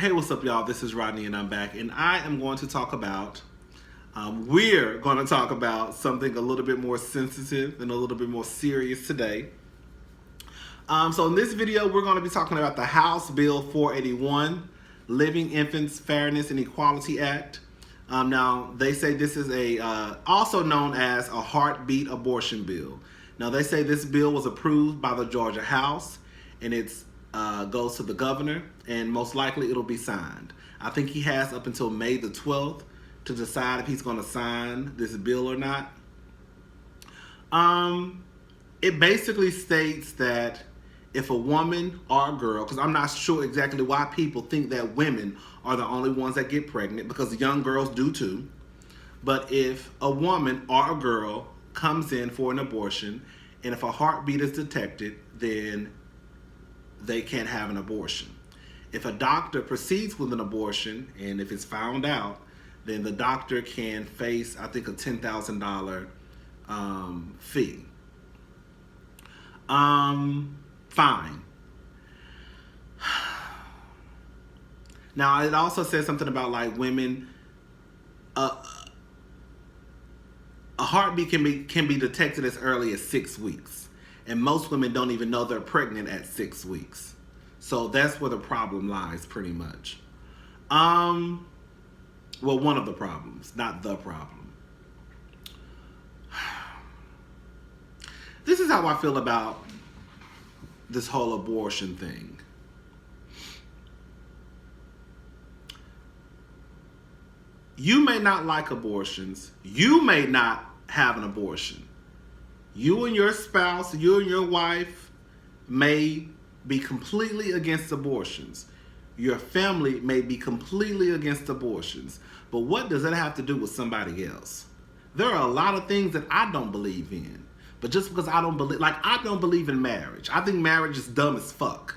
Hey, what's up, y'all? This is Rodney, and I'm back, and I am going to talk about, we're going to talk about something a little bit more sensitive and a little bit more serious today. So in this video, we're going to be talking about the House Bill 481, Living Infants Fairness and Equality Act. Now, they say this is also known as a heartbeat abortion bill. Now, they say this bill was approved by the Georgia House, and it's goes to the governor, and most likely it'll be signed. I think he has up until May the 12th to decide if he's going to sign this bill or not. It basically states that if a woman or a girl, because I'm not sure exactly why people think that women are the only ones that get pregnant, because young girls do too. But if a woman or a girl comes in for an abortion, and if a heartbeat is detected, then they can't have an abortion. If a doctor proceeds with an abortion, and if it's found out, then the doctor can face, I think, a $10,000 fee. Fine. Now, it also says something about like women. A heartbeat can be detected as early as 6 weeks. And most women don't even know they're pregnant at 6 weeks. So that's where the problem lies, pretty much. Well, one of the problems, not the problem. This is how I feel about this whole abortion thing. You may not like abortions. You may not have an abortion. You and your spouse, you and your wife may be completely against abortions. Your family may be completely against abortions. But what does that have to do with somebody else? There are a lot of things that I don't believe in. But just because I don't believe in marriage. I think marriage is dumb as fuck.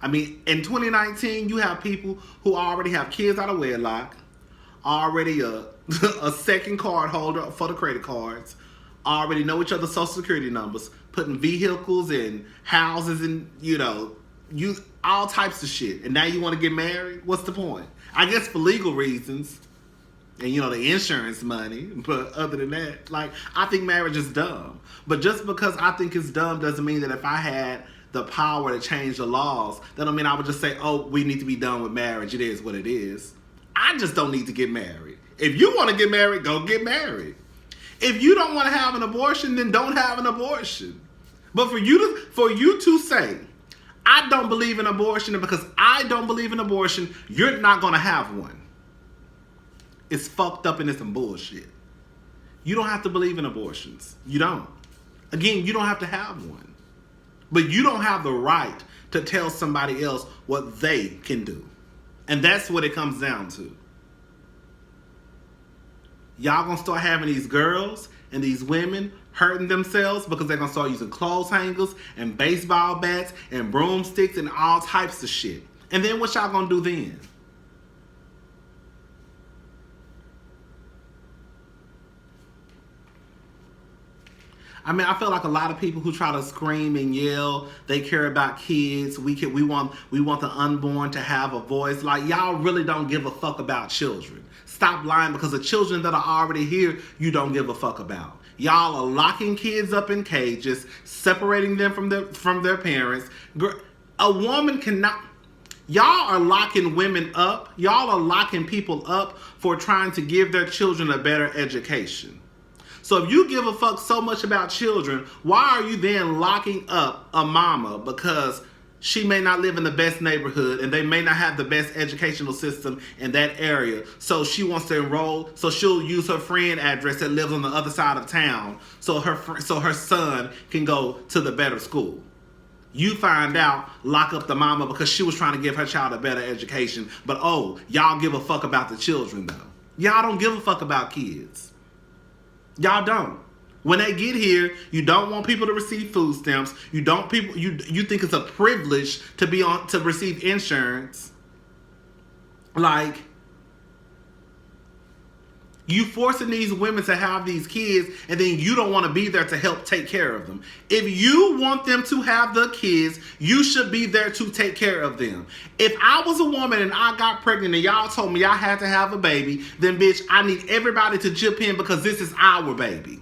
I mean, in 2019, you have people who already have kids out of wedlock, already a second card holder for the credit cards, already know each other's social security numbers, putting vehicles and houses and, all types of shit. And now you want to get married? What's the point? I guess for legal reasons and, the insurance money. But other than that, I think marriage is dumb. But just because I think it's dumb doesn't mean that if I had the power to change the laws, that don't mean I would just say, oh, we need to be done with marriage. It is what it is. I just don't need to get married. If you want to get married, go get married. If you don't want to have an abortion, then don't have an abortion. But for you to say, I don't believe in abortion, and because I don't believe in abortion, you're not going to have one. It's fucked up and it's some bullshit. You don't have to believe in abortions. You don't. Again, you don't have to have one. But you don't have the right to tell somebody else what they can do. And that's what it comes down to. Y'all gonna start having these girls and these women hurting themselves because they're gonna start using clothes hangers and baseball bats and broomsticks and all types of shit. And then what y'all gonna do then? I mean, I feel like a lot of people who try to scream and yell, they care about kids. We want the unborn to have a voice. Like, y'all really don't give a fuck about children. Stop lying, because the children that are already here, you don't give a fuck about. Y'all are locking kids up in cages, separating them from their parents. A woman cannot. Y'all are locking women up. Y'all are locking people up for trying to give their children a better education. So if you give a fuck so much about children, why are you then locking up a mama because she may not live in the best neighborhood and they may not have the best educational system in that area? So she wants to enroll, so she'll use her friend address that lives on the other side of town so her son can go to the better school. You find out, lock up the mama because she was trying to give her child a better education. But y'all give a fuck about the children though. Y'all don't give a fuck about kids. Y'all don't. When they get here, you don't want people to receive food stamps. You think it's a privilege to receive insurance. Like, You forcing these women to have these kids, and then you don't want to be there to help take care of them. If you want them to have the kids, you should be there to take care of them. If I was a woman and I got pregnant and y'all told me I had to have a baby, then bitch, I need everybody to chip in because this is our baby.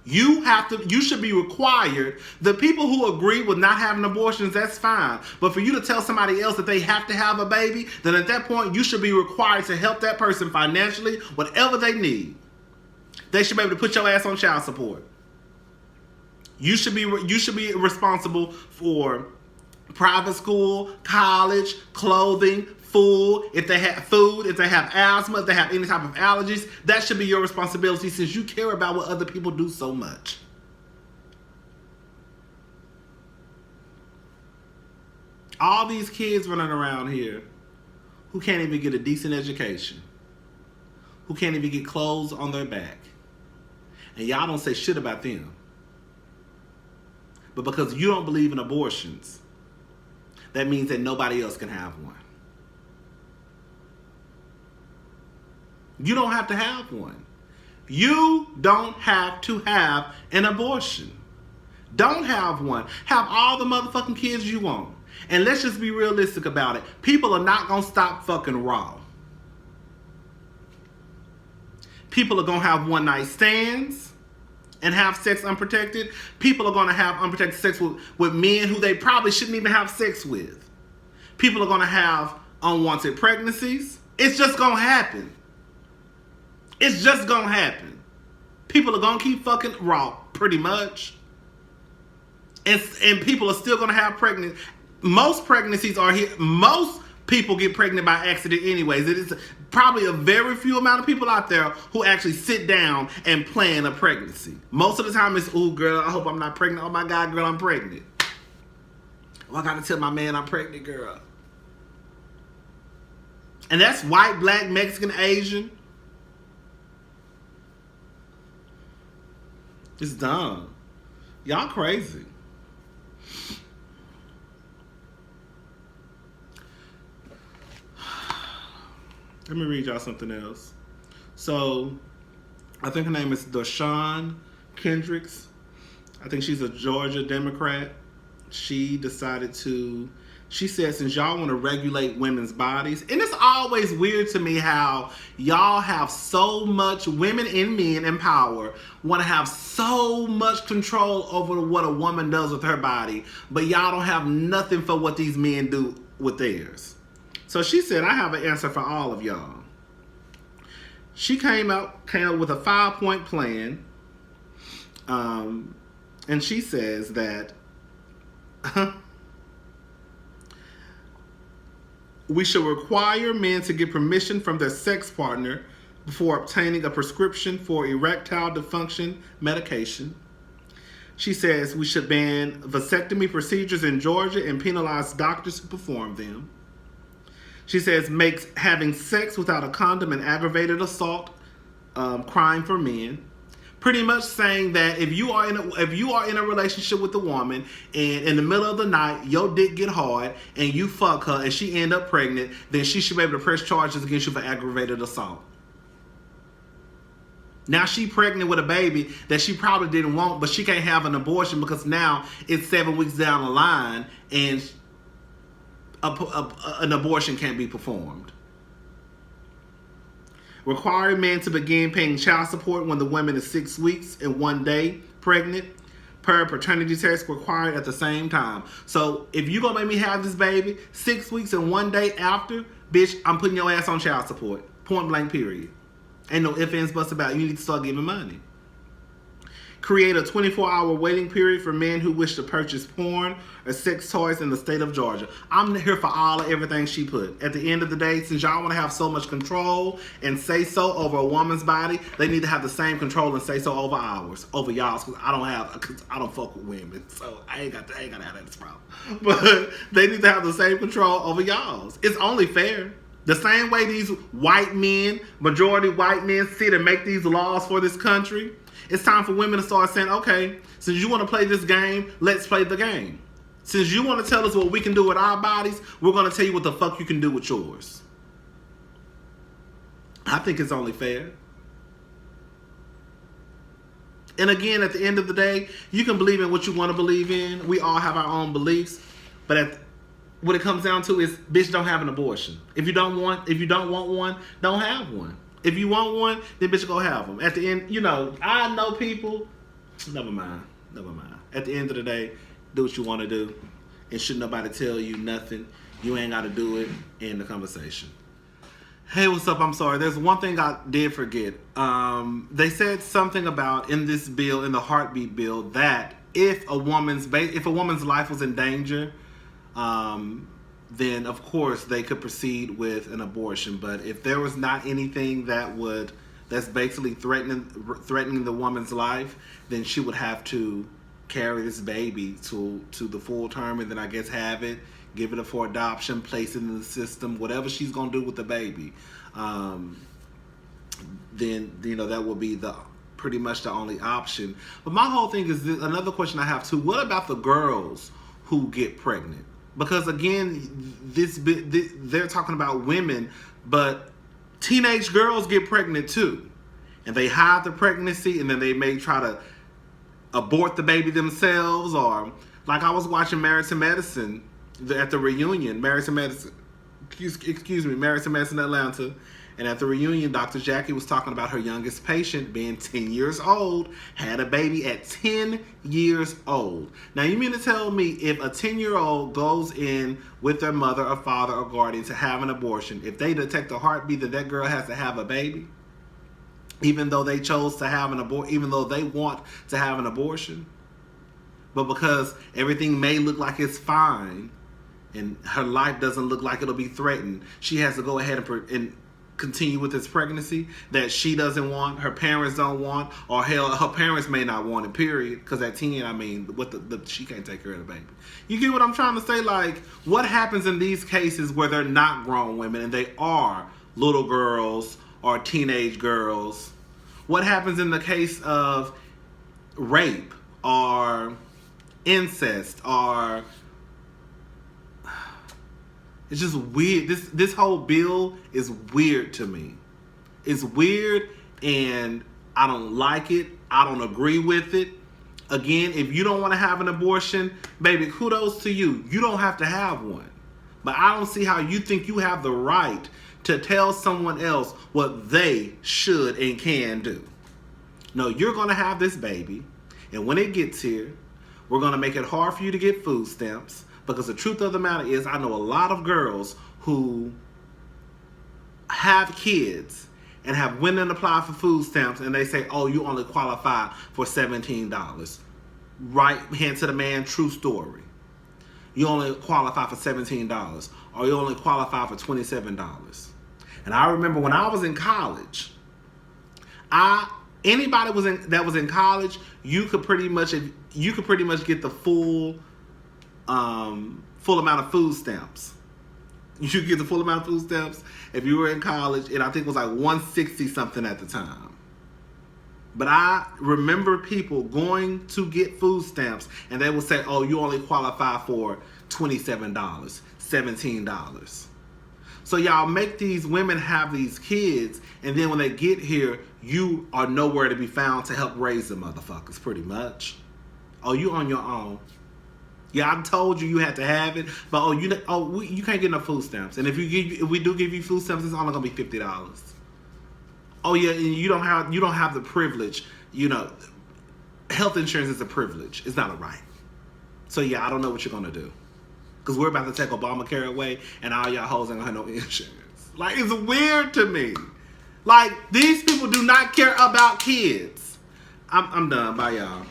You should be required. The people who agree with not having abortions, that's fine. But for you to tell somebody else that they have to have a baby, then at that point, you should be required to help that person financially, whatever they need. They should be able to put your ass on child support. You should be responsible for private school, college, clothing, food, if they have asthma, if they have any type of allergies, that should be your responsibility since you care about what other people do so much. All these kids running around here who can't even get a decent education, who can't even get clothes on their back, and y'all don't say shit about them. But because you don't believe in abortions, that means that nobody else can have one. You don't have to have one. You don't have to have an abortion. Don't have one. Have all the motherfucking kids you want. And let's just be realistic about it. People are not going to stop fucking raw. People are going to have one night stands and have sex unprotected. People are going to have unprotected sex with men who they probably shouldn't even have sex with. People are going to have unwanted pregnancies. It's just going to happen. It's just going to happen. People are going to keep fucking raw, pretty much. And people are still going to have pregnant. Most pregnancies are here. Most people get pregnant by accident anyways. It is probably a very few amount of people out there who actually sit down and plan a pregnancy. Most of the time it's, ooh, girl, I hope I'm not pregnant. Oh, my God, girl, I'm pregnant. Oh, I got to tell my man I'm pregnant, girl. And that's white, black, Mexican, Asian. It's dumb. Y'all crazy. Let me read y'all something else. So, I think her name is Deshawn Kendricks. I think she's a Georgia Democrat. She said, since y'all want to regulate women's bodies, and it's always weird to me how y'all have so much, women and men in power, want to have so much control over what a woman does with her body, but y'all don't have nothing for what these men do with theirs. So she said, I have an answer for all of y'all. She came up with a 5-point plan, and she says that we should require men to get permission from their sex partner before obtaining a prescription for erectile dysfunction medication. She says we should ban vasectomy procedures in Georgia and penalize doctors who perform them. She says makes having sex without a condom an aggravated assault crime for men. Pretty much saying that if you are in a relationship with a woman and in the middle of the night your dick get hard and you fuck her and she end up pregnant, then she should be able to press charges against you for aggravated assault. Now she pregnant with a baby that she probably didn't want, but she can't have an abortion because now it's 7 weeks down the line and an abortion can't be performed. Requiring men to begin paying child support when the woman is 6 weeks and 1 day pregnant per paternity test required at the same time. So if you gonna make me have this baby 6 weeks and 1 day after, bitch, I'm putting your ass on child support. Point blank period. Ain't no ifs, ands, buts about it. You need to start giving money. Create a 24-hour waiting period for men who wish to purchase porn or sex toys in the state of Georgia. I'm here for all of everything she put. At the end of the day, since y'all want to have so much control and say so over a woman's body, they need to have the same control and say so over ours, over y'all's. Because I don't fuck with women, so I ain't got to have that problem. But they need to have the same control over y'all's. It's only fair. The same way these white men, majority white men, sit and make these laws for this country. It's time for women to start saying, okay, since you want to play this game, let's play the game. Since you want to tell us what we can do with our bodies, we're going to tell you what the fuck you can do with yours. I think it's only fair. And again, at the end of the day, you can believe in what you want to believe in. We all have our own beliefs, but what it comes down to is, bitch, don't have an abortion. If you don't want one, don't have one. If you want one, then bitch, go have them. At the end, I know people. Never mind. At the end of the day, do what you want to do, and should nobody tell you nothing. You ain't got to do it. End the conversation. Hey, what's up? I'm sorry. There's one thing I did forget. They said something about in this bill, in the heartbeat bill, that if a woman's life was in danger, then of course they could proceed with an abortion. But if there was not anything that's basically threatening the woman's life, then she would have to carry this baby to the full term, and then I guess have it, give it up for adoption, place it in the system, whatever she's gonna do with the baby. Then that will be pretty much the only option. But my whole thing is this, another question I have too. What about the girls who get pregnant? Because again, they're talking about women, but teenage girls get pregnant too, and they hide the pregnancy, and then they may try to abort the baby themselves, or like I was watching Married to Medicine at the reunion, Married to Medicine Atlanta, and at the reunion, Dr. Jackie was talking about her youngest patient being 10 years old, had a baby at 10 years old. Now, you mean to tell me if a 10-year-old goes in with their mother or father or guardian to have an abortion, if they detect a heartbeat, that girl has to have a baby? Even though they chose to have even though they want to have an abortion? But because everything may look like it's fine, and her life doesn't look like it'll be threatened, she has to go ahead and continue with this pregnancy that she doesn't want, her parents don't want, or hell, her parents may not want it, period. Because at 10, I mean, she can't take care of the baby. You get what I'm trying to say? Like, what happens in these cases where they're not grown women and they are little girls or teenage girls? What happens in the case of rape or incest or... It's just weird. This whole bill is weird to me. It's weird, and I don't like it. I don't agree with it. Again, if you don't want to have an abortion, baby, kudos to you. You don't have to have one. But I don't see how you think you have the right to tell someone else what they should and can do. No, you're going to have this baby, and when it gets here, we're going to make it hard for you to get food stamps. Because the truth of the matter is, I know a lot of girls who have kids and have went and applied for food stamps, and they say, oh, you only qualify for $17. Right hand to the man, true story. You only qualify for $17, or you only qualify for $27. And I remember when I was in college, anybody that was in college, you could pretty much get the full amount of food stamps. You could get the full amount of food stamps if you were in college, and I think it was like 160 something at the time. But I remember people going to get food stamps, and they would say, oh, you only qualify for $27, $17. So y'all make these women have these kids, and then when they get here, you are nowhere to be found to help raise the motherfuckers, pretty much. Oh, you on your own. Yeah, I told you had to have it, but you can't get no food stamps. And if we do give you food stamps, it's only gonna be $50. Oh yeah, and you don't have the privilege. Health insurance is a privilege. It's not a right. So yeah, I don't know what you're gonna do, because we're about to take Obamacare away, and all y'all hoes ain't gonna have no insurance. Like, it's weird to me. Like, these people do not care about kids. I'm done. Bye, y'all.